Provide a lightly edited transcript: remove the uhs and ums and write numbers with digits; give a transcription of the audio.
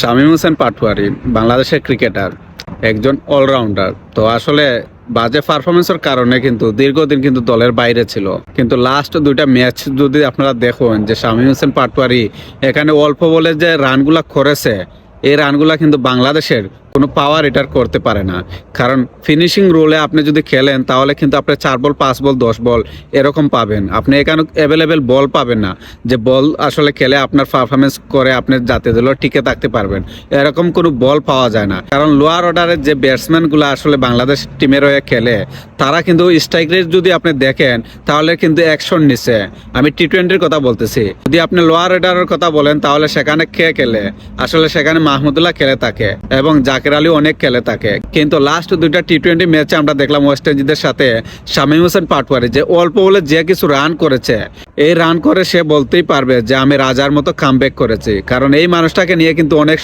শামীম হোসেন পাটোয়ারি বাংলাদেশের ক্রিকেটার, একজন অলরাউন্ডার। তো আসলে বাজে পারফরমেন্সের কারণে কিন্তু দীর্ঘদিন কিন্তু দলের বাইরে ছিল। কিন্তু লাস্ট দুইটা ম্যাচ যদি আপনারা দেখুন যে শামীম হোসেন পাটোয়ারি এখানে অল্প বলে যে রানগুলা করেছে, এই রানগুলা কিন্তু বাংলাদেশের কোনো পাওয়ার এটার করতে পারে না। কারণ ফিনিশিং রোলে আপনি যদি খেলেন তাহলে কিন্তু আপনি 4 বল 5 বল 10 বল এরকম পাবেন। আপনি এখানে অ্যাভেলেবেল বল পাবেন না যে বল আসলে খেলে আপনার পারফরমেন্স করে আপনি জাতীয় দলে টিকে থাকতে পারবেন, এরকম কোনো বল পাওয়া যায় না। কারণ লোয়ার অর্ডারের যে ব্যাটসম্যানগুলো আসলে বাংলাদেশ টিমের হয়ে খেলে তারা কিন্তু স্ট্রাইক রেট যদি আপনি দেখেন তাহলে কিন্তু অ্যাকশন নিচ্ছে। আমি টি-20-র কথা বলতেছি। যদি আপনি লোয়ার অর্ডারের কথা বলেন তাহলে সেখানে কে খেলে? আসলে সেখানে মাহমুদুল্লাহ খেলে থাকে এবং জাকের আলী অনেক খেলে থাকে। কিন্তু লাস্ট দুইটা টি-20 ম্যাচে আমরা দেখলাম ওয়েস্ট ইন্ডিজের সাথে শামীম হোসেন পাটোয়ারি যে অল্প বলে যে কিছু রান করেছে, এই রান করে সে বলতেই পারবে যে আমি রাজার মতো কামব্যাক করেছি। কারণ এই মানুষটাকে নিয়ে কিন্তু অনেক